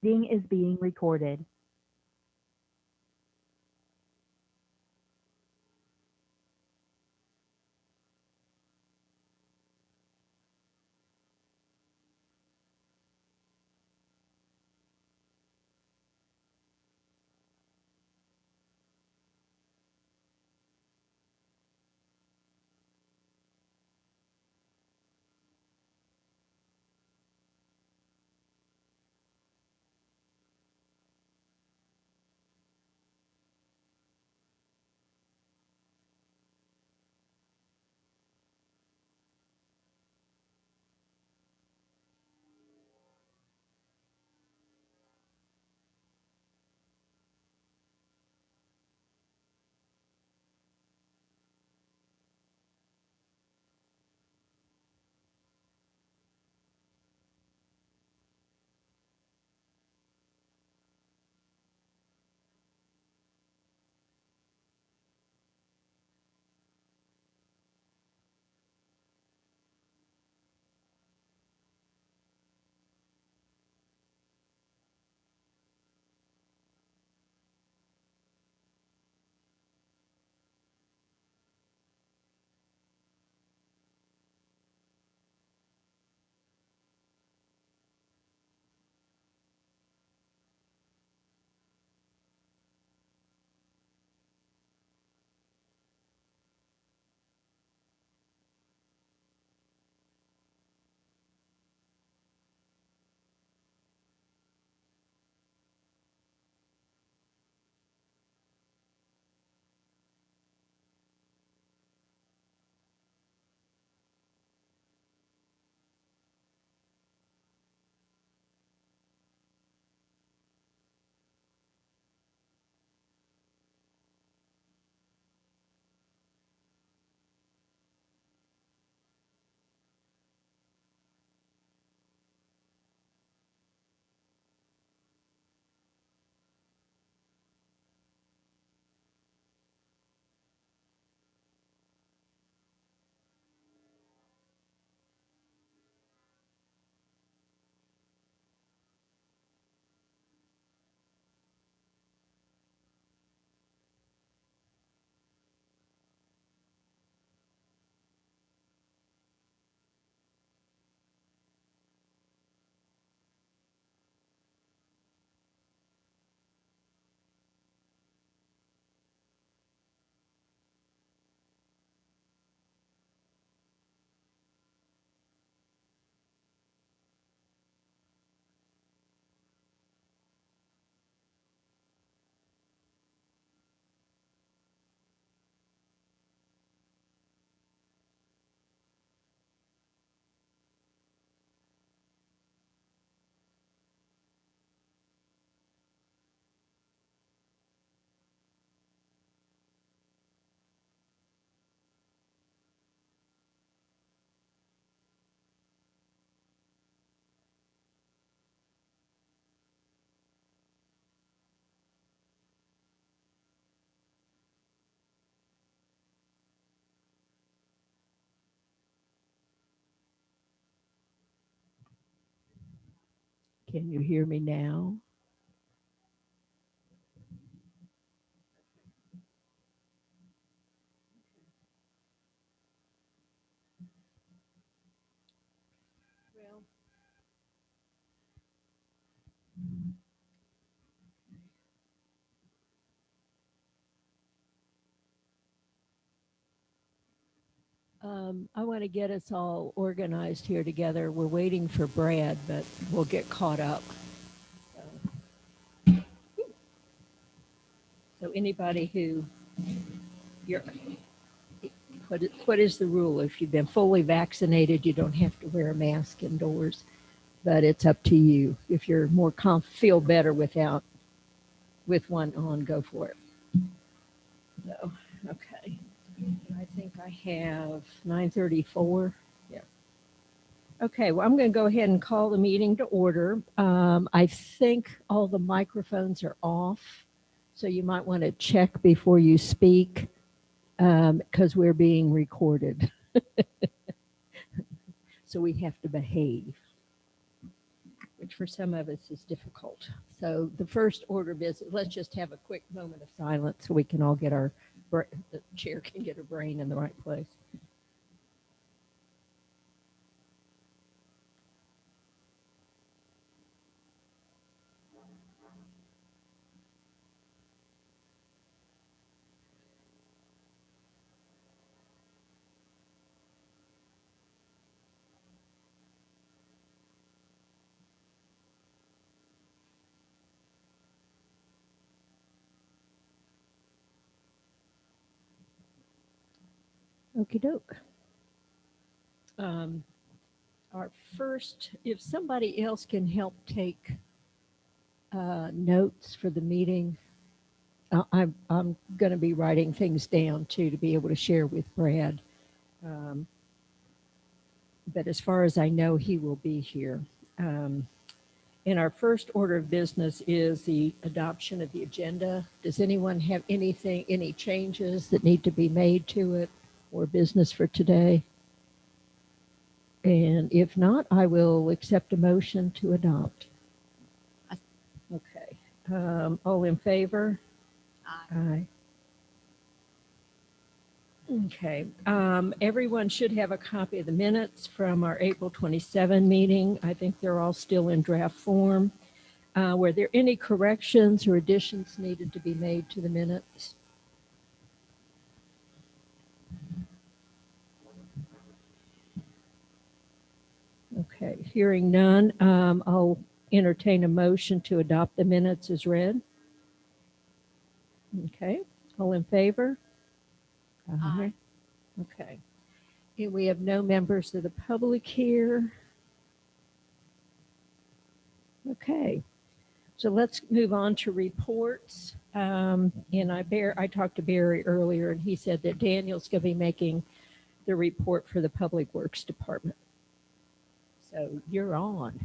Meeting is being recorded. Can you hear me now? Well, I want to get us all organized here together. We're waiting for Brad, but we'll get caught up. So anybody who you're, what is the rule? If you've been fully vaccinated, you don't have to wear a mask indoors, but it's up to you. If you're more feel better with one on, go for it. So, okay. I think I have 9:34. Yeah. Okay, well, I'm going to go ahead and call the meeting to order. I think all the microphones are off, so you might want to check before you speak because we're being recorded. So we have to behave. which for some of us is difficult. So the first order of business, let's just have a quick moment of silence so we can all get the chair can get her brain in the right place. Okie doke. Our first, if somebody else can help take notes for the meeting, I'm going to be writing things down too to be able to share with Brad. But as far as I know, he will be here. And our first order of business is the adoption of the agenda. Does anyone have any changes that need to be made to it or business for today? And if not, I will accept a motion to adopt. Okay. All in favor? Aye. Okay. Everyone should have a copy of the minutes from our April 27 meeting. I think they're all still in draft form. Were there any corrections or additions needed to be made to the minutes? Okay. Hearing none, I'll entertain a motion to adopt the minutes as read. Okay. All in favor? Aye. Okay. And we have no members of the public here. Okay. So let's move on to reports. And I talked to Barry earlier, and he said that Daniel's going to be making the report for the Public Works Department. So you're on.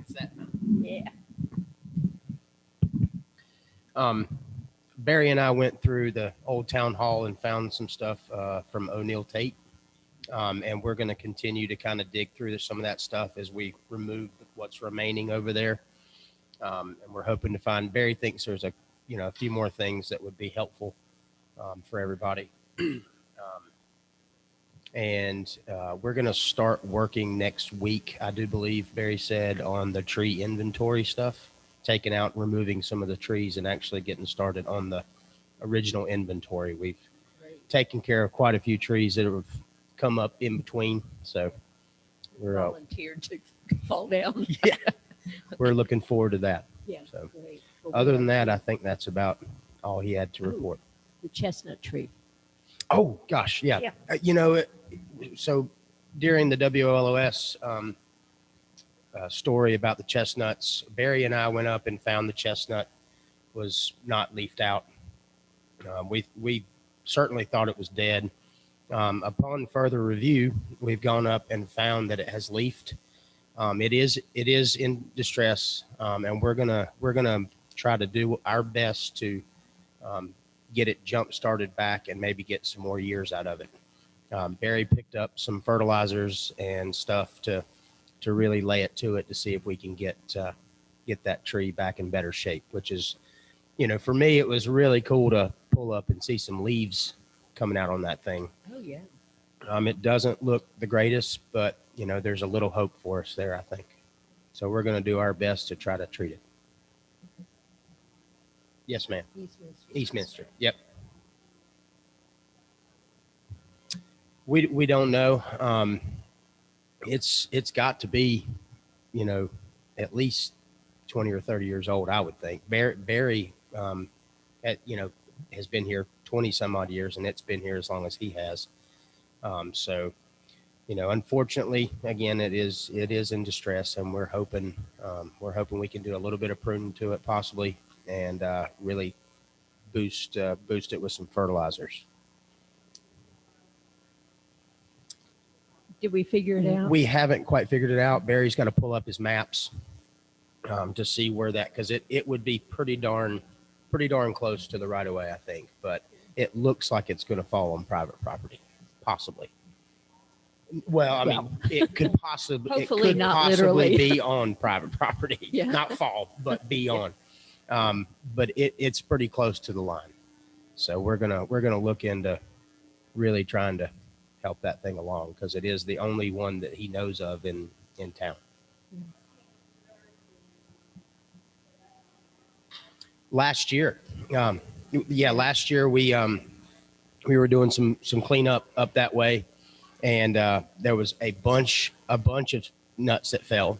Is that? Yeah. Barry and I went through the old town hall and found some stuff from O'Neill Tate. And we're going to continue to kind of dig through some of that stuff as we remove what's remaining over there. And we're hoping to find, Barry thinks there's a few more things that would be helpful for everybody. And we're going to start working next week, I do believe Barry said, on the tree inventory stuff, taking out, removing some of the trees and actually getting started on the original inventory. We've taken care of quite a few trees that have come up in between. So we're volunteered to fall down. Yeah. We're looking forward to that. Yeah. So Great. other than that, I think that's about all he had to report. The chestnut tree. Oh gosh. Yeah. So during the WLOS story about the chestnuts, Barry and I went up and found the chestnut was not leafed out. We certainly thought it was dead. Upon further review, we've gone up and found that it has leafed. It is in distress, and we're gonna try to do our best to get it jump started back and maybe get some more years out of it. Barry picked up some fertilizers and stuff to really lay it to it to see if we can get that tree back in better shape, which is, for me, it was really cool to pull up and see some leaves coming out on that thing. Oh, yeah. It doesn't look the greatest, but, there's a little hope for us there, I think. So we're going to do our best to try to treat it. Yes, ma'am. Eastminster. Yep. We don't know. It's got to be, at least 20 or 30 years old, I would think. Barry, has been here 20 some odd years, and it's been here as long as he has. So, unfortunately, again, it is in distress, and we're hoping we can do a little bit of pruning to it possibly, and really boost it with some fertilizers. Did we figure it out? We haven't quite figured it out. Barry's got to pull up his maps to see where that, because it would be pretty darn close to the right of way, I think. But it looks like it's going to fall on private property, possibly. Well, I Well, mean, it could possibly, hopefully not possibly literally. be on private property, Yeah. not fall, but be Yeah. on. But it's pretty close to the line. So we're gonna look into really trying to help that thing along because it is the only one that he knows of in town. Last year, um, yeah, last year we were doing some cleanup up that way, and there was a bunch of nuts that fell,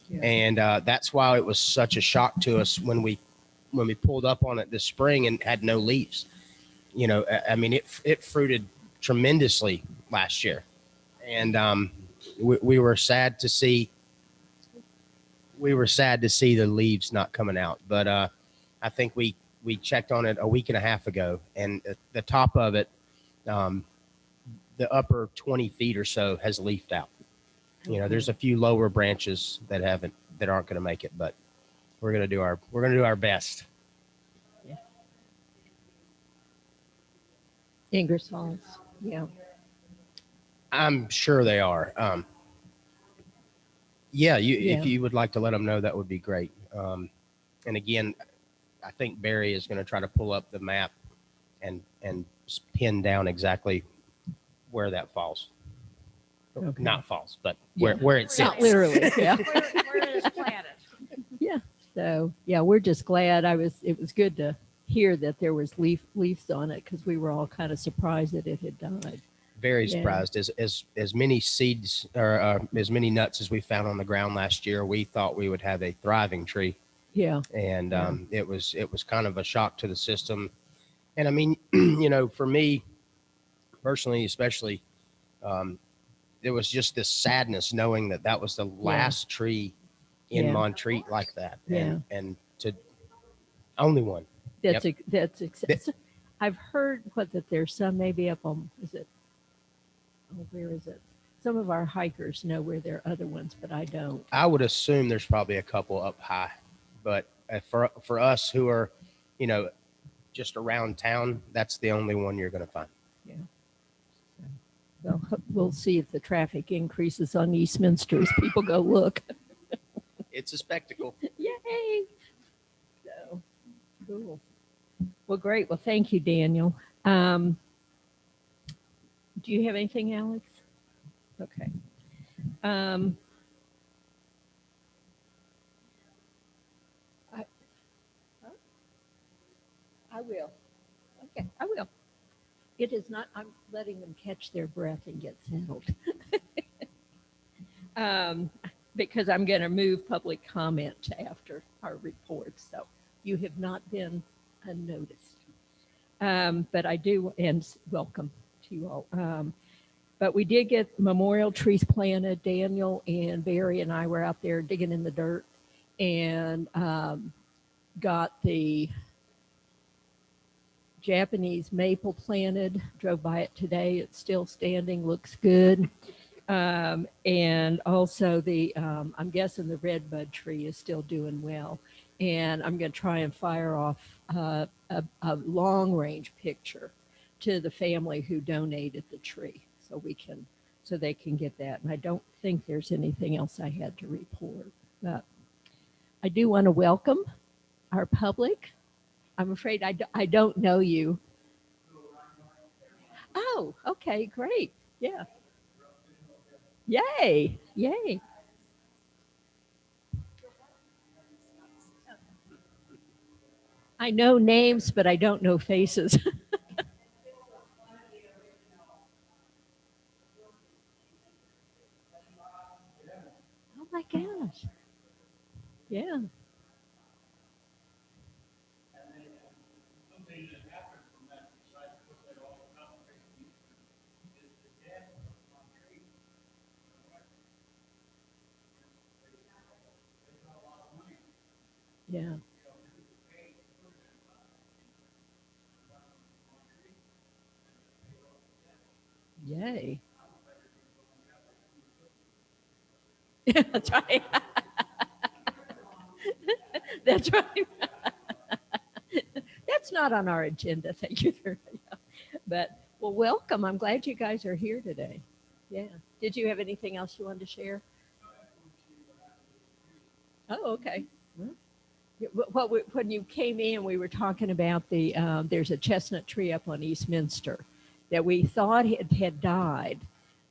Yeah. and that's why it was such a shock to us when we pulled up on it this spring and had no leaves. I mean, it fruited tremendously last year, and we were sad to see the leaves not coming out. But I think we checked on it a week and a half ago, and the top of it, um, the upper 20 feet or so, has leafed out. There's a few lower branches that aren't going to make it, but we're going to do our best. Yeah. Ingersoll's. Yeah. I'm sure they are. Yeah, Yeah. if you would like to let them know, that would be great. And again, I think Barry is going to try to pull up the map and pin down exactly where that falls. Okay. Not falls, but Yeah. where it sits. Not literally. Yeah. Where it is planted. Yeah. So yeah, we're just glad. It was good to hear that there was leaves on it because we were all kind of surprised that it had died. Very Yeah. surprised. As many seeds or as many nuts as we found on the ground last year, we thought we would have a thriving tree, Yeah. and Yeah. it was kind of a shock to the system. And I mean, for me personally, especially, um, it was just this sadness knowing that was the last tree in Yeah. Montreat like that, Yeah. and to only one. Yep. That's I've heard that there's some maybe up on is it where is it? Some of our hikers know where there are other ones, but I don't. I would assume there's probably a couple up high, but for us who are, you know, just around town, that's the only one you're going to find. Yeah. So we'll see if the traffic increases on Eastminster as people go look. It's a spectacle. Yay! So cool. Well, great. Well, thank you, Daniel. Do you have anything, Alex? Okay. I, I will. Okay, I will. It is not, I'm letting them catch their breath and get settled. Because I'm going to move public comment to after our report. So you have not been unnoticed. But I do, and welcome to you all. But we did get memorial trees planted. Daniel and Barry and I were out there digging in the dirt and got the Japanese maple planted. Drove by it today. It's still standing, looks good. And also I'm guessing the redbud tree is still doing well. And I'm going to try and fire off a long range picture to the family who donated the tree so they can get that. And I don't think there's anything else I had to report, but I do want to welcome our public. I'm afraid I don't know you. Oh, okay, great. Yeah. Yay. Yay. I know names, but I don't know faces. Oh my gosh. Yeah. Yeah. Yay. That's right. That's right. That's not on our agenda. Thank you. But well, welcome. I'm glad you guys are here today. Yeah. Did you have anything else you wanted to share? Oh, okay. Yeah, when you came in, we were talking about there's a chestnut tree up on Eastminster that we thought had died.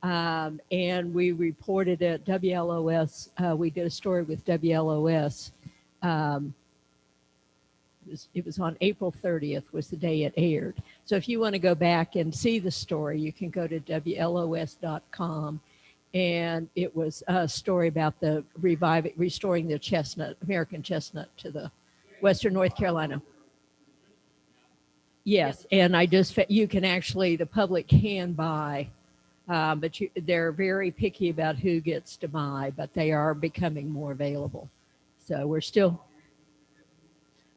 And we reported at WLOS. We did a story with WLOS. Um, it was on April 30th was the day it aired. So if you want to go back and see the story, you can go to WLOS.com. And it was a story about the restoring the American chestnut to the Western North Carolina. Yes, and you can actually, the public can buy, but they're very picky about who gets to buy, but they are becoming more available. So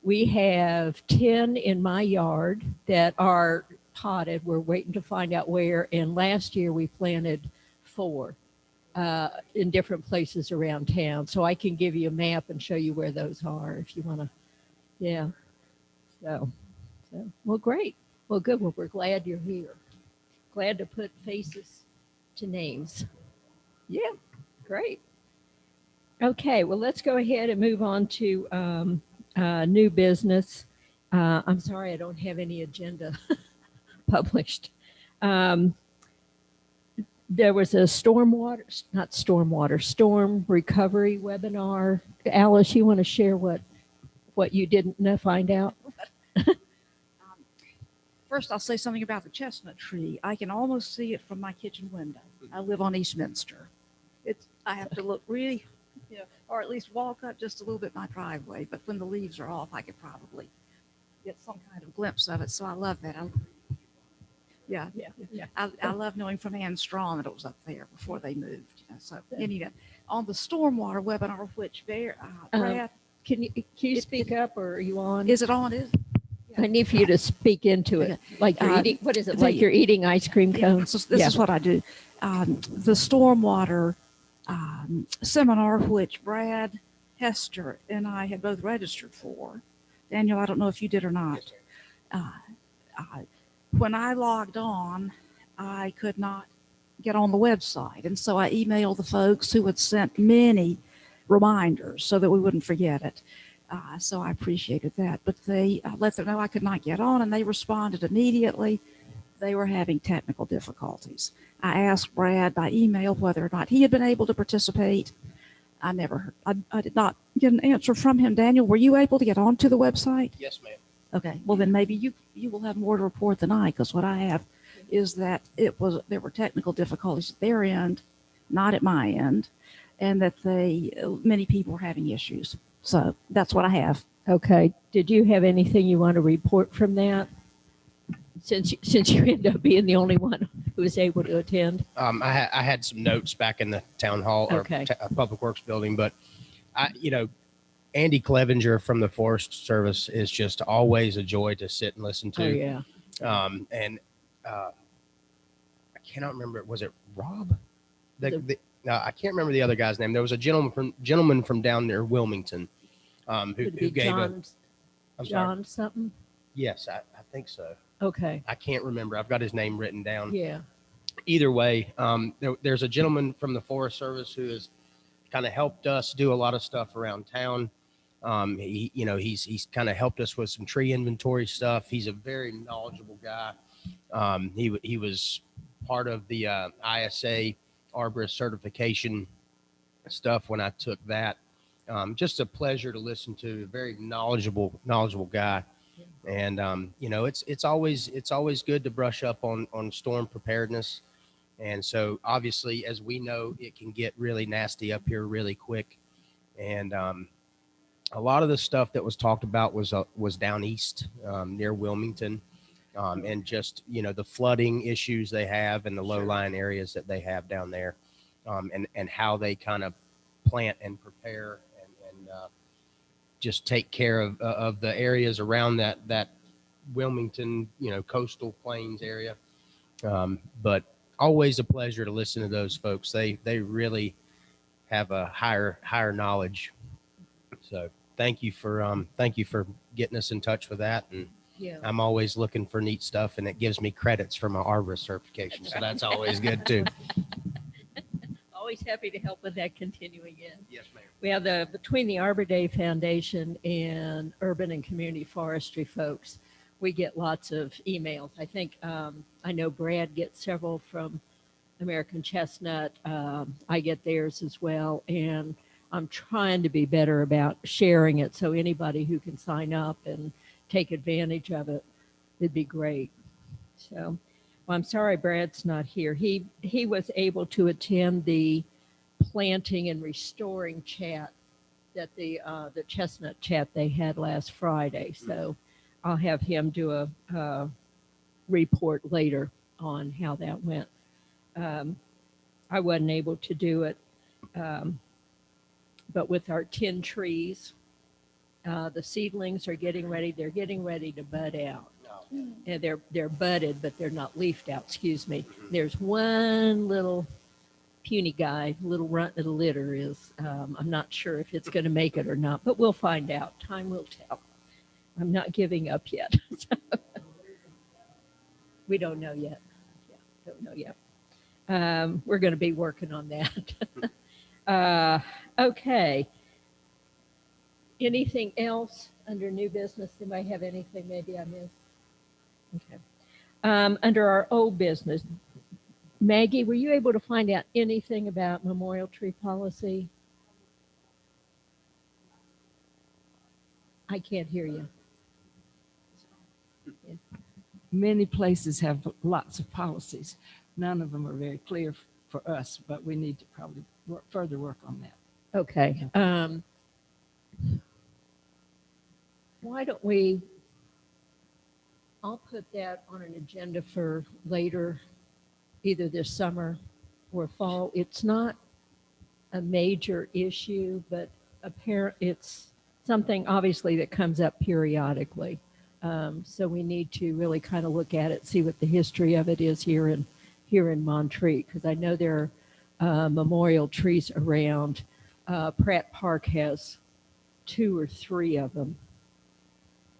we have 10 in my yard that are potted. We're waiting to find out where. And last year we planted 4 in different places around town. So I can give you a map and show you where those are if you want to. Yeah. Well, great. Well, good. Well, we're glad you're here. Glad to put faces to names. Yeah, great. Okay, well, let's go ahead and move on to new business. I'm sorry, I don't have any agenda published. Um, there was a storm recovery webinar. Alice, you want to share what you didn't find out? First, I'll say something about the chestnut tree. I can almost see it from my kitchen window. I live on Eastminster. I have to look really, or at least walk up just a little bit my driveway. But when the leaves are off, I could probably get some kind of glimpse of it. So I love that. Yeah. I love knowing from Ann Strawn that it was up there before they moved. So anyway, on the stormwater webinar, which Brad, can you speak up, or are you on? Is it on? I need for you to speak into it, like you're eating. What is it? Like you're eating ice cream cones. This is what I do. The stormwater seminar, which Brad, Hester, and I had both registered for. Daniel, I don't know if you did or not. When I logged on, I could not get on the website, and so I emailed the folks who had sent many reminders so that we wouldn't forget it. So I appreciated that. But they let them know I could not get on, and they responded immediately. They were having technical difficulties. I asked Brad by email whether or not he had been able to participate. I did not get an answer from him. Daniel, were you able to get onto the website? Yes, ma'am. Okay. Well, then maybe you will have more to report than I, because what I have is that there were technical difficulties at their end, not at my end, and that many people were having issues. So that's what I have. Okay. Did you have anything you want to report from that? Since you end up being the only one who was able to attend. I had some notes back in the town hall or public works building, but Andy Clevenger from the Forest Service is just always a joy to sit and listen to. Oh yeah. I cannot remember. Was it Rob? I can't remember the other guy's name. There was a gentleman from down near Wilmington who gave John something. Yes, I think so. Okay. I can't remember. I've got his name written down. Yeah. Either way, there's a gentleman from the Forest Service who has kind of helped us do a lot of stuff around town. He's kind of helped us with some tree inventory stuff. He's a very knowledgeable guy. He was part of the ISA arborist certification stuff when I took that. Just a pleasure to listen to. A very knowledgeable guy. And it's always good to brush up on storm preparedness. And so obviously, as we know, it can get really nasty up here really quick. And a lot of the stuff that was talked about was down east near Wilmington, and just the flooding issues they have and the low-lying areas that they have down there, and how they kind of plant and prepare and just take care of the areas around that Wilmington, coastal plains area. But always a pleasure to listen to those folks. They really have a higher knowledge. So thank you for getting us in touch with that. And I'm always looking for neat stuff, and it gives me credits for my arborist certification. So that's always good too. happy to help with that continuing ed. Yes, ma'am. We have between the Arbor Day Foundation and Urban and Community Forestry folks, we get lots of emails. I think I know Brad gets several from American Chestnut. I get theirs as well, and I'm trying to be better about sharing it. So anybody who can sign up and take advantage of it, it'd be great. So, well, I'm sorry Brad's not here. He was able to attend the planting and restoring chat that the chestnut chat they had last Friday. So I'll have him do a report later on how that went. I wasn't able to do it, but with our 10 trees, the seedlings are getting ready. They're getting ready to bud out. And they're budded, but they're not leafed out. Excuse me. There's one little puny guy, little runt of the litter is. I'm not sure if it's going to make it or not, but we'll find out. Time will tell. I'm not giving up yet. We don't know yet. Yeah, don't know yet. We're going to be working on that. Okay. Anything else under new business? Anybody have anything maybe I missed? Okay. Under our old business, Maggie, were you able to find out anything about memorial tree policy? I can't hear you. Many places have lots of policies. None of them are very clear for us, but we need to probably further work on that. Okay. Why don't we, I'll put that on an agenda for later, either this summer or fall. It's not a major issue, but it's something obviously that comes up periodically. So we need to really kind of look at it, see what the history of it is here in Montreat, because I know there are memorial trees around. Pratt Park has 2 or 3 of them.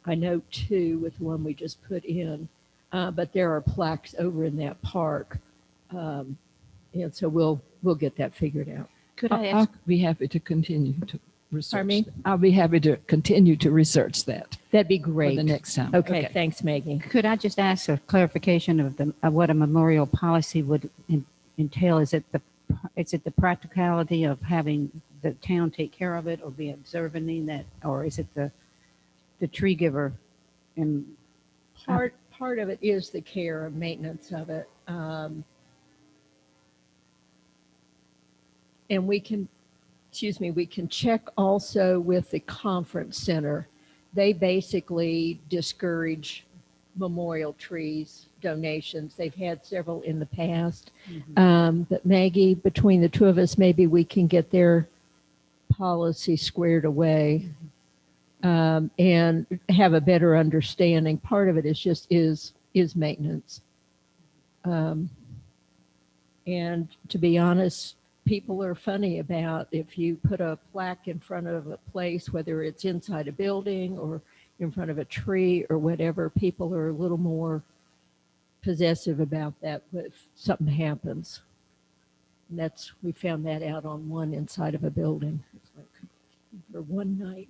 I know 2 with the one we just put in, but there are plaques over in that park, and so we'll get that figured out. Could I ask? I'll be happy to continue to research. Pardon me? that. I'll be happy to continue to research that That'd be for great. the next time. Okay, thanks, Maggie. Could I just ask a clarification of what a memorial policy would entail? Is it the practicality of having the town take care of it or be observing that, or is it the tree giver? And Part of it is the care and maintenance of it. And we can check also with the conference center. They basically discourage memorial trees donations. They've had several in the past. But Maggie, between the 2 of us, maybe we can get their policy squared away. And have a better understanding. Part of it is just is maintenance. And to be honest, people are funny about if you put a plaque in front of a place, whether it's inside a building or in front of a tree or whatever, people are a little more possessive about that if something happens. And we found that out on one inside of a building. It's like for one night.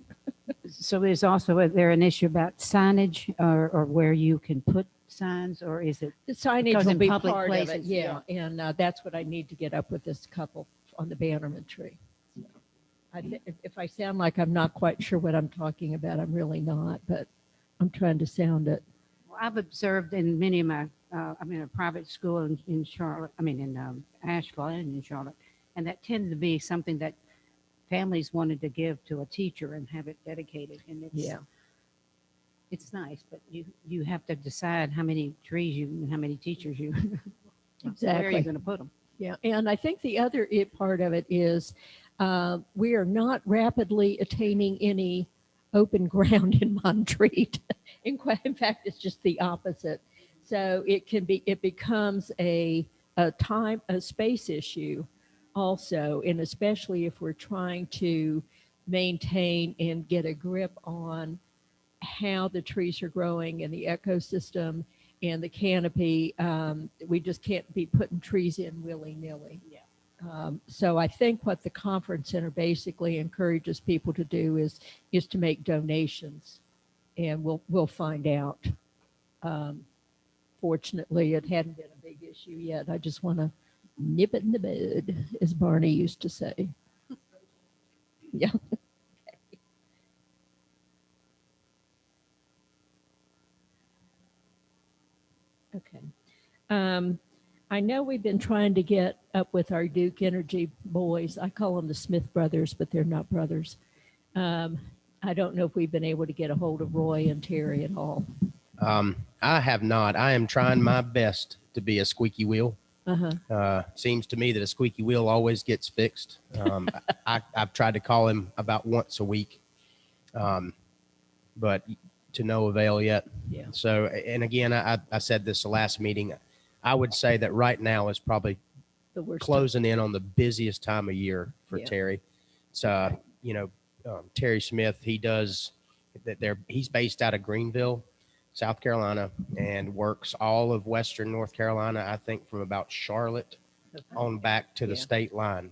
so is there an issue about signage or where you can put signs, or is it? The signage Because will in be public part of it, places, yeah. And that's what I need to get up with this couple on the Bannerman tree. If I sound like I'm not quite sure what I'm talking about, I'm really not, but I'm trying to sound it. Well, I've observed in many of my, I'm in a private school in Charlotte, in Asheville and in Charlotte, and that tended to be something that families wanted to give to a teacher and have it dedicated. And it's nice, but you have to decide how many trees how many teachers you, Exactly. where are you going to put them? Yeah, and I think the other part of it is we are not rapidly attaining any open ground in Montreat. In fact, it's just the opposite. So it becomes a space issue also, and especially if we're trying to maintain and get a grip on how the trees are growing and the ecosystem and the canopy. We just can't be putting trees in willy-nilly. Yeah. So I think what the conference center basically encourages people to do is to make donations, and we'll find out. Um, Fortunately, it hadn't been a big issue yet. I just want to nip it in the bud, as Barney used to say. Yeah. Okay. I know we've been trying to get up with our Duke Energy boys. I call them the Smith brothers, but they're not brothers. Um, I don't know if we've been able to get a hold of Roy and Terry at all. I have not. I am trying my best to be a squeaky wheel. Uh-huh. Seems to me that a squeaky wheel always gets fixed. I've tried to call him about once a week, but to no avail yet. Yeah. So, and again, I said this the last meeting. I would say that right now is probably The worst. closing in on the busiest time of year for Yeah. Terry. It's Terry Smith. He does that. He's based out of Greenville, South Carolina, and works all of Western North Carolina. I think from about Charlotte on back to the Yeah. state line.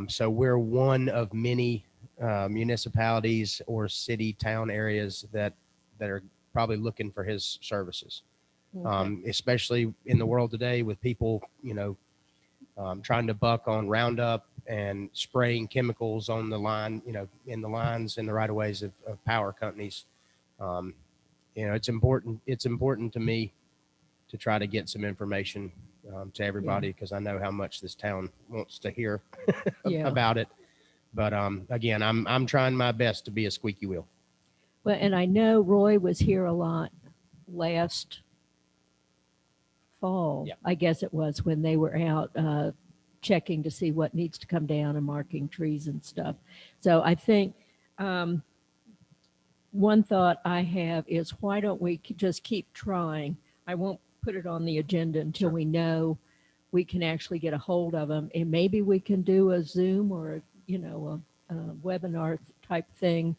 So we're one of many municipalities or city town areas that are probably looking for his services. Okay. Especially in the world today with people, trying to buck on Roundup and spraying chemicals on the line, in the lines in the right of ways of power companies. It's important. It's important to me to try to get some information to everybody because I know how much this town wants to hear Yeah. about it. But again, I'm trying my best to be a squeaky wheel. Well, and I know Roy was here a lot last fall. Yeah. I guess it was when they were out checking to see what needs to come down and marking trees and stuff. So I think one thought I have is why don't we just keep trying? I won't put it on the agenda until Sure. we know we can actually get a hold of them, and maybe we can do a Zoom or a webinar type thing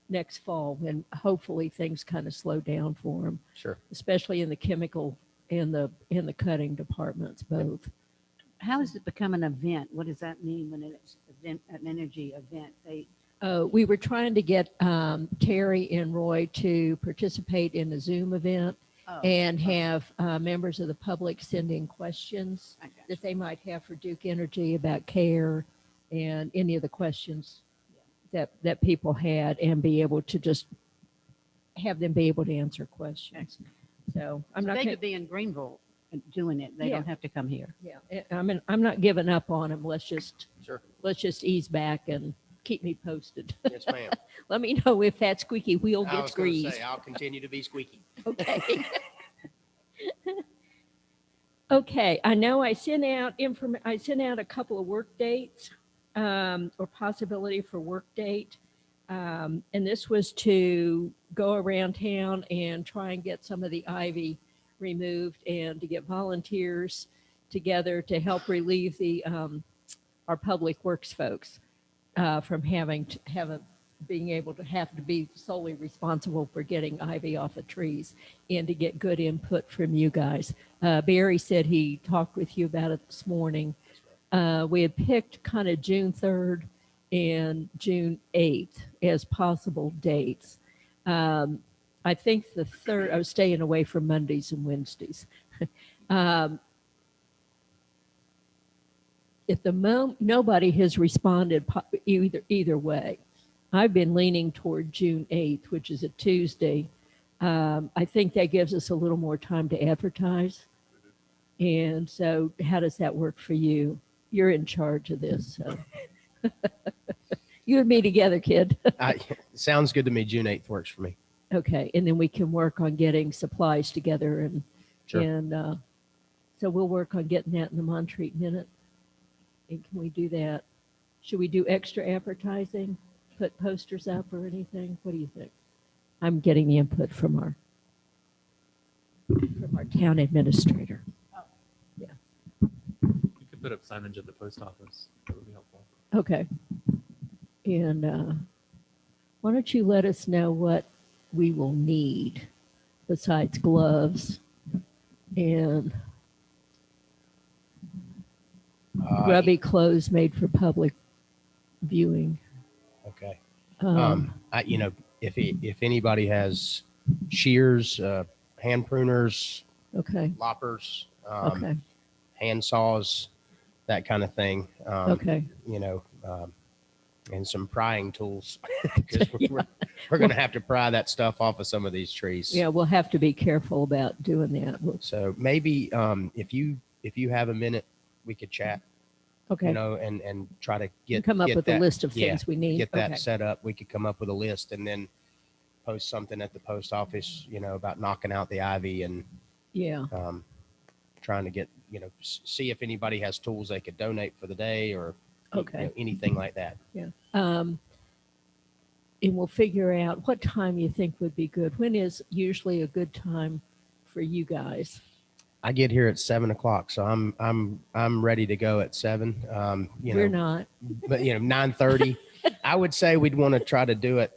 next fall when hopefully things kind of slow down for them, Sure. especially in the chemical and the cutting departments both. How does it become an event? What does that mean when it's an energy event? We were trying to get Terry and Roy to participate in the Zoom event and have members of the public send in questions I got you. that they might have for Duke Energy about care and any of the questions that people had, and be able to just have them be able to answer questions. So I'm not They gonna, could be in Greenville doing it. They Yeah. don't have to come here. yeah. I mean, I'm not giving up on them. Let's just ease back and keep me posted. Yes, ma'am. Let me know if that squeaky wheel I gets was going to greased. say I'll continue to be squeaky. Okay. Okay. I know I sent out a couple of work dates or possibility for work date. And this was to go around town and try and get some of the ivy removed and to get volunteers together to help relieve our public works folks from being able to have to be solely responsible for getting ivy off of trees, and to get good input from you guys. Barry said he talked with you about it this morning. We had picked kind of June 3rd and June 8th as possible dates. I think the 3rd, I was staying away from Mondays and Wednesdays. At the moment, nobody has responded either way. I've been leaning toward June 8th, which is a Tuesday. I think that gives us a little more time to advertise. And so how does that work for you? You're in charge of this. So. You and me together, kid. Sounds good to me. June 8th works for me. Okay. And then we can work on getting supplies together. And, Sure. So we'll work on getting that in the Montreat Minute. And can we do that? Should we do extra advertising? Put posters up or anything? What do you think? I'm getting the input from our town administrator. You could put up signage at the post office. That would be helpful. Okay. And why don't you let us know what we will need besides gloves and grubby clothes made for public viewing. Okay. Um, If anybody has shears, hand pruners, okay. loppers, Okay. hand saws, that kind of thing. Okay. And some prying tools because Yeah. we're going to have to pry that stuff off of some of these trees. Yeah, we'll have to be careful about doing that. So maybe if you have a minute, we could chat. Okay. And try to Come up get with that, a list of things we need. Get that Okay. set up. We could come up with a list and then post something at the post office, about knocking out the ivy and Yeah. trying to get, see if anybody has tools they could donate for the day or Okay. anything like that. Yeah. And we'll figure out what time you think would be good. When is usually a good time for you guys? I get here at 7:00, so I'm ready to go at 7. We're not. But 9:30. I would say we'd want to try to do it,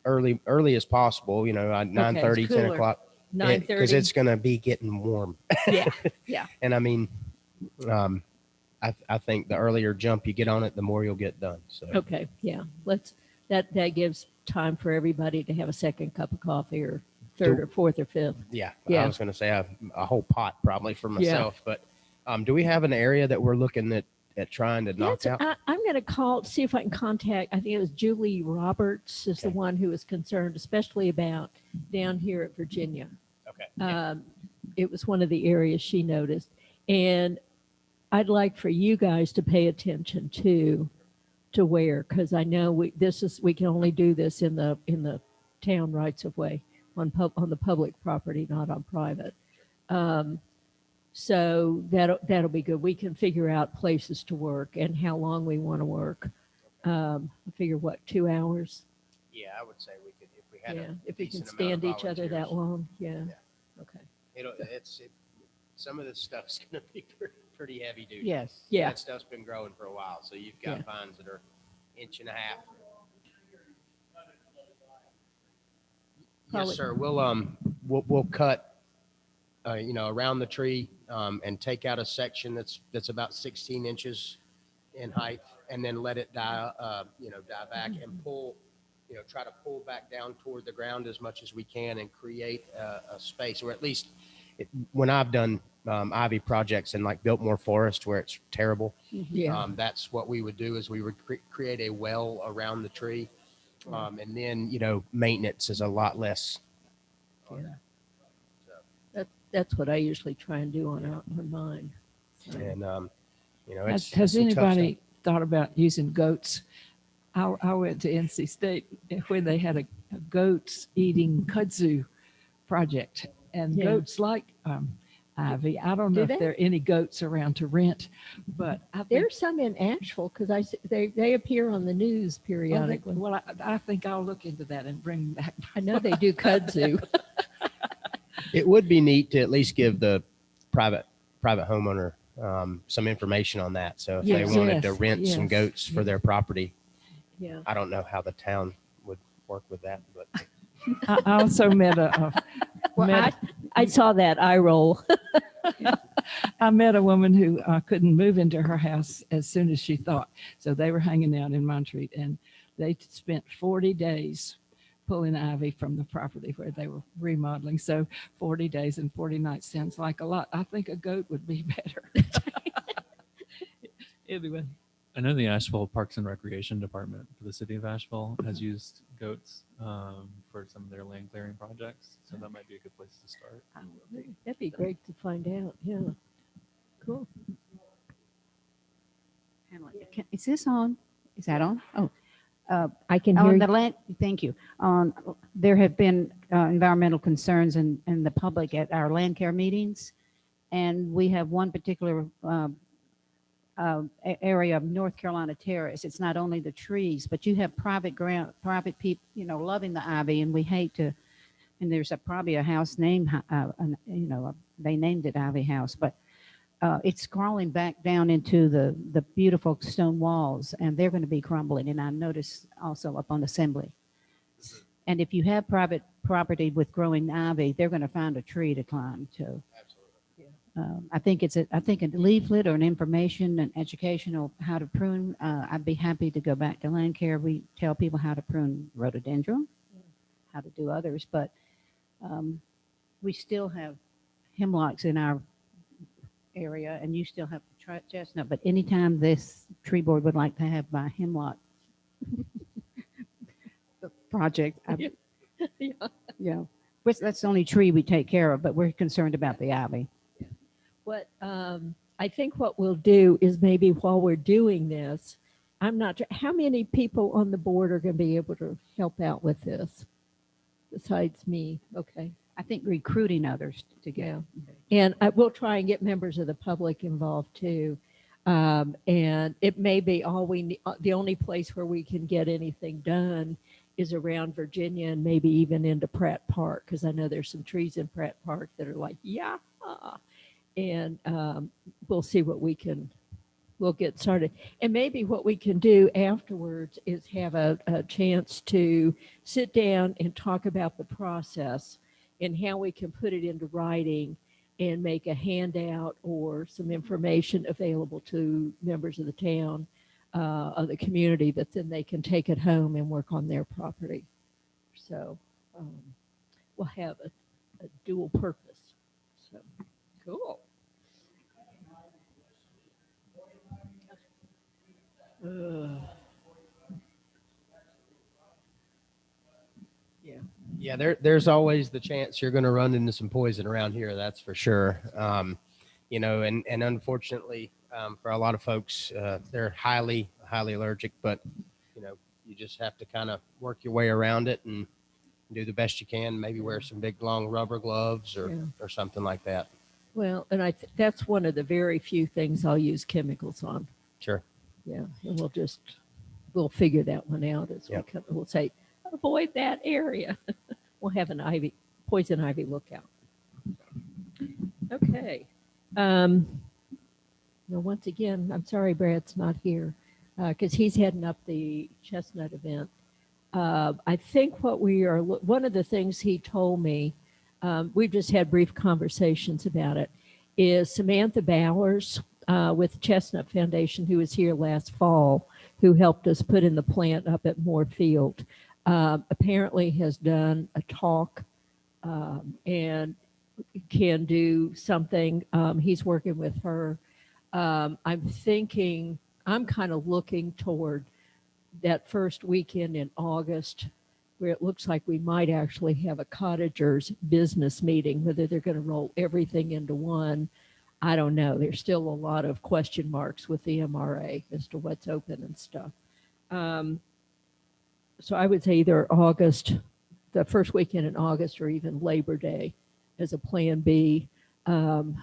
early as possible. 9:30, 10 cooler. o'clock. 9:30. Because it's going to be getting warm. Yeah. Yeah. And I mean, I think the earlier jump you get on it, the more you'll get done. So Okay. Yeah. That gives time for everybody to have a second cup of coffee or third or fourth or fifth. yeah, Yeah. I was going to say a whole pot probably for myself. But do we have an area that we're looking at trying to knock out? I'm going to see if I can contact, I think it was Julie Roberts is the Okay. one who was concerned, especially about down here at Virginia. Okay. It was one of the areas she noticed. And I'd like for you guys to pay attention to where, because I know we can only do this in the town rights of way on the public property, not on private. So that'll be good. We can figure out places to work and how long we want to work. I figure 2 hours? Yeah, I would say we could if we had Yeah, a if we can decent amount of stand each other that volunteers. long. Yeah. Yeah. Okay. Some of this stuff's going to be pretty heavy duty. Yes. Yeah. That stuff's been growing for a while, so you've got Yeah. vines that are 1.5 inches. Probably- Yes, sir. We'll cut, around the tree, and take out a section that's about 16 inches in height, and then let it die back and pull, try to pull back down toward the ground as much as we can and create a space, or at least when I've done ivy projects in like Biltmore Forest where it's terrible. Yeah. That's what we would do is we would create a well around the tree. And then, maintenance is a lot less. That's what I usually try and do on mine. So, And, Has some tough anybody thought about using goats? I went to NC State when they had a goats eating kudzu project, and Yeah. goats like ivy. I don't know Do if they? there are any goats around to rent, but I think, there's some in Asheville because they appear on the news periodically. I think I'll look into that and bring back. I know they do kudzu. It would be neat to at least give the private homeowner some information on that. So if they Yes. wanted to Yes, rent some yes, goats for their property, Yeah. I don't know how the town would work with that, but I also met Well, I saw that eye roll. I met a woman who couldn't move into her house as soon as she thought. So they were hanging out in Montreat, and they spent 40 days pulling ivy from the property where they were remodeling. So 40 days and 40 nights sounds like a lot. I think a goat would be better. Anyway. I know the Asheville Parks and Recreation Department for the city of Asheville has used goats for some of their land clearing projects. So that might be a good place to start. That'd be great to find out. Yeah. Cool. Is this on? Is that on? Oh, I can hear on you. the land, thank you. There have been environmental concerns in the public at our land care meetings. And we have one particular area of North Carolina Terrace. It's not only the trees, but you have private ground, private people, loving the ivy, and we hate to. And there's probably a house named, they named it Ivy House, but it's crawling back down into the beautiful stone walls, and they're going to be crumbling. And I noticed also up on Assembly. And if you have private property with growing ivy, they're going to find a tree to climb to. I think I think a leaflet or an information and educational how to prune. I'd be happy to go back to land care. We tell people how to prune rhododendron, how to do others, but we still have hemlocks in our area, and you still have chestnut. But anytime this tree board would like to have my hemlock project, Yeah. yeah, that's the only tree we take care of. But we're concerned about the ivy. What I think what we'll do is maybe while we're doing this, I'm not sure how many people on the board are going to be able to help out with this besides me. Okay. I think recruiting others to get. Yeah. And we'll try and get members of the public involved too. And it may be all we need, the only place where we can get anything done is around Virginia and maybe even into Pratt Park, because I know there's some trees in Pratt Park that are like, yeah. And we'll see what we'll get started. And maybe what we can do afterwards is have a chance to sit down and talk about the process and how we can put it into writing and make a handout or some information available to members of the town, of the community, that then they can take it home and work on their property. So we'll have a dual purpose. So cool. Yeah. Yeah, there's always the chance you're going to run into some poison around here. That's for sure. And unfortunately, for a lot of folks, they're highly allergic. But you just have to kind of work your way around it and do the best you can. Maybe wear some big long rubber gloves or something like that. Well, and that's one of the very few things I'll use chemicals on. Sure. Yeah, and we'll figure that one out as Yep. we'll say, avoid that area. We'll have an poison ivy lookout. Okay. Well, once again, I'm sorry Brad's not here because he's heading up the chestnut event. I think one of the things he told me, we've just had brief conversations about it, is Samantha Bowers with Chestnut Foundation, who was here last fall, who helped us put in the plant up at Moorfield, apparently has done a talk and can do something. He's working with her. I'm kind of looking toward that first weekend in August, where it looks like we might actually have a cottagers business meeting. Whether they're going to roll everything into one, I don't know. There's still a lot of question marks with the MRA as to what's open and stuff. So I would say either August, the first weekend in August, or even Labor Day as a plan B, and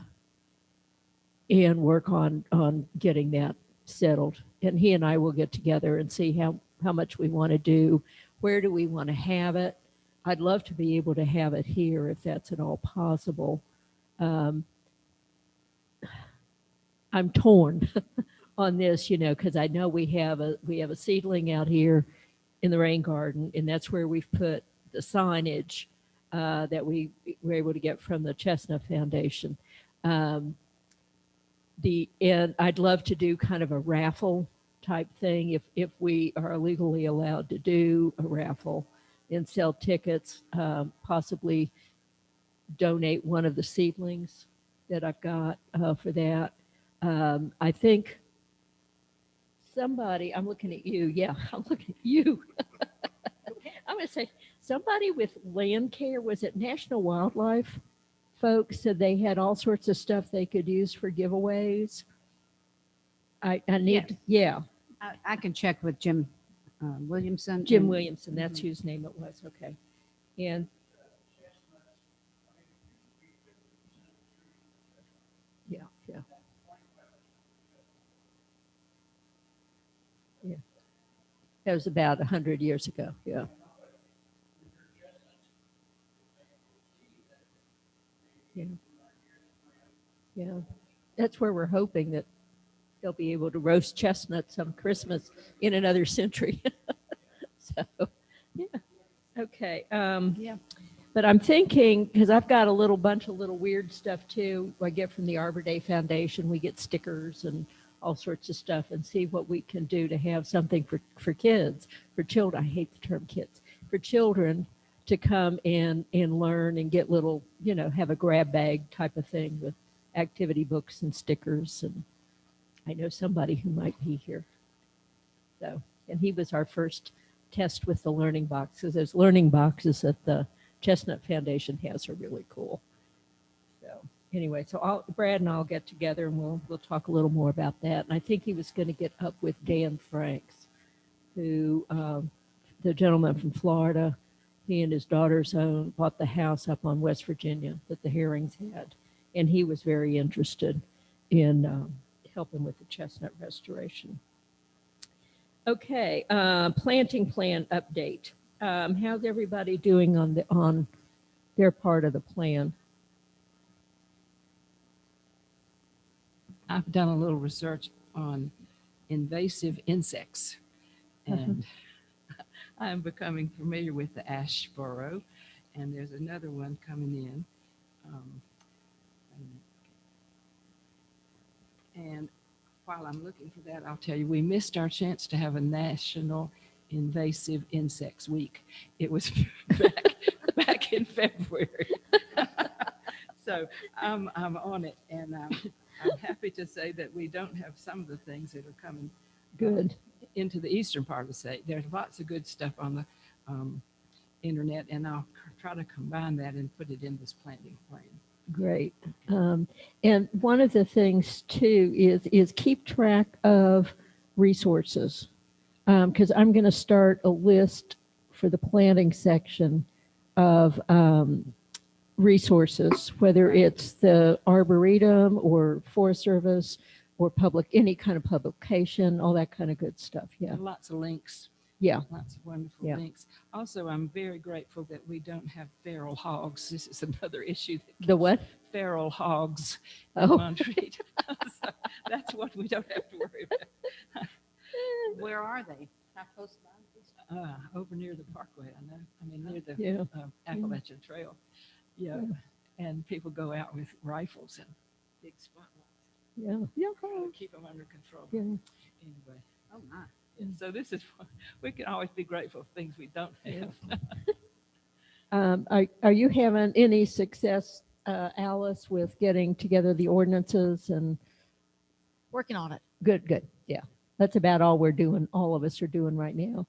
work on getting that settled. And he and I will get together and see how much we want to do. Where do we want to have it? I'd love to be able to have it here if that's at all possible. I'm torn on this, because I know we have a seedling out here in the rain garden, and that's where we've put the signage that we were able to get from the Chestnut Foundation. And I'd love to do kind of a raffle type thing if we are legally allowed to do a raffle and sell tickets, possibly donate one of the seedlings that I've got for that. I think somebody, I'm looking at you. Yeah, I'm looking at you. I'm going to say somebody with land care, was it National Wildlife folks, said they had all sorts of stuff they could use for giveaways. I need, Yes. I can check with Jim Williamson. Jim Williamson, that's whose name it was. Okay. And yeah. That was about 100 years ago. Yeah. Yeah. That's where we're hoping that they'll be able to roast chestnuts on Christmas in another century. So, yeah. Okay. Yeah. But I'm thinking, because I've got a little bunch of little weird stuff too. I get from the Arbor Day Foundation. We get stickers and all sorts of stuff, and see what we can do to have something for kids, for children. I hate the term kids, for children to come and learn and get little, have a grab bag type of thing with activity books and stickers. And I know somebody who might be here. So, and he was our first test with the learning boxes. Those learning boxes that the Chestnut Foundation has are really cool. So anyway, so Brad and I'll get together and we'll talk a little more about that. And I think he was going to get up with Dan Franks, who the gentleman from Florida. He and his daughters bought the house up on West Virginia that the Herrings had, and he was very interested in helping with the chestnut restoration. Okay, planting plan update. How's everybody doing on their part of the plan? I've done a little research on invasive insects, and I am becoming familiar with the ash burrow, and there's another one coming in. And while I'm looking for that, I'll tell you, we missed our chance to have a National Invasive Insects Week. It was back in February. So I'm on it, and I'm happy to say that we don't have some of the things that are coming Good. into the eastern part of the state. There's lots of good stuff on the internet, and I'll try to combine that and put it in this planting plan. Great. And one of the things too is keep track of resources, because I'm going to start a list for the planning section of resources, whether it's the Arboretum or Forest Service or any kind of publication, all that kind of good stuff. Yeah. And lots of links. Yeah. Lots of wonderful Yeah. links. Also, I'm very grateful that we don't have feral hogs. This is another issue. The what? Feral hogs in Oh. Montreat. So that's what we don't have to worry about. Where are they? How close by? Over near the Parkway, I know. I mean, near the Yeah. Appalachian Trail. Yeah. And people go out with rifles and big spotlights. Yeah. Yeah. to keep them under control. Yeah. Anyway, Oh my. and so this is, we can always be grateful for things we don't have. Are you having any success, Alice, with getting together the ordinances and Working on it. good. Yeah. That's about all all of us are doing right now.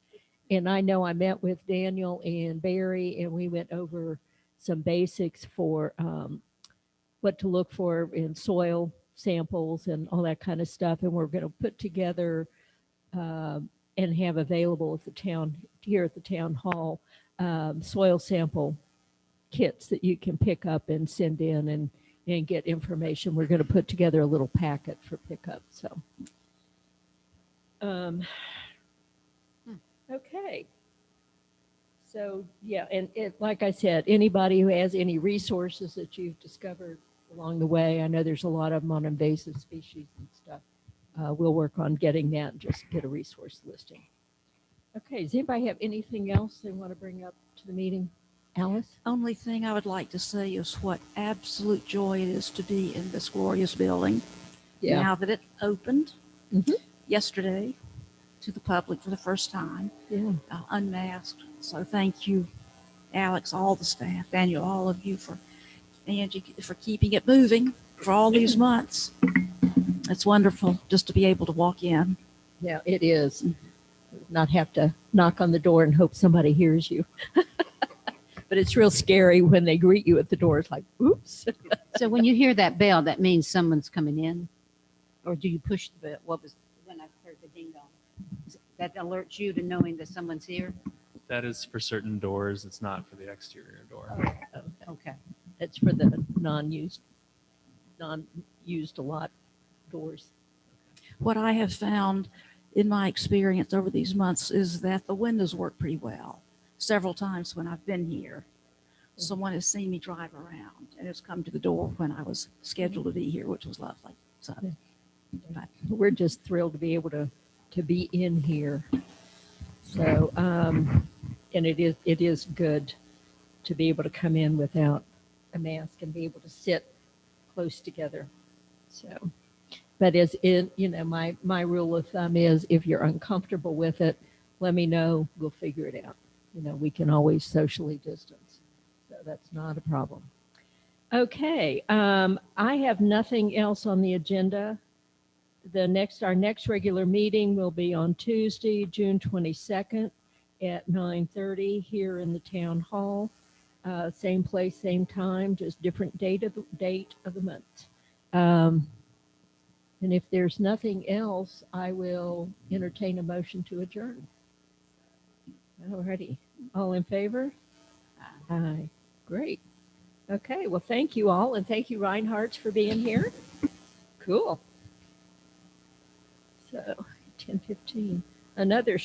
And I know I met with Daniel and Barry and we went over some basics for what to look for in soil samples and all that kind of stuff. And we're going to put together and have available at the town, here at the town hall, soil sample kits that you can pick up and send in and get information. We're going to put together a little packet for pickup. So, okay. So yeah, and like I said, anybody who has any resources that you've discovered along the way, I know there's a lot of them on invasive species and stuff. We'll work on getting that and just get a resource listing. Okay, does anybody have anything else they want to bring up to the meeting? Alice? Only thing I would like to say is what absolute joy it is to be in this glorious building. Now that it opened yesterday to the public for the first time, unmasked. So thank you, Alex, all the staff, Daniel, all of you for Angie for keeping it moving for all these months. It's wonderful just to be able to walk in. Yeah, it is. Not have to knock on the door and hope somebody hears you. But it's real scary when they greet you at the door. It's like, oops. So when you hear that bell, that means someone's coming in? Or do you push the bell? What was when I heard the ding dong? That alerts you to knowing that someone's here? That is for certain doors. It's not for the exterior door. Okay. It's for the non-used a lot doors. What I have found in my experience over these months is that the windows work pretty well. Several times when I've been here, someone has seen me drive around and has come to the door when I was scheduled to be here, which was lovely. So, but We're just thrilled to be able to be in here. So, and it is good. to be able to come in without a mask and be able to sit close together. So, but as in, my rule of thumb is if you're uncomfortable with it, let me know. We'll figure it out. We can always socially distance. So that's not a problem. Okay. I have nothing else on the agenda. Our next regular meeting will be on Tuesday, June 22nd at 9:30 here in the town hall. Same place, same time, just different date of the month. And if there's nothing else, I will entertain a motion to adjourn. Alrighty. All in favor? Aye. Great. Okay. Well, thank you all. And thank you, Reinhardt, for being here. Cool. So 10:15. Another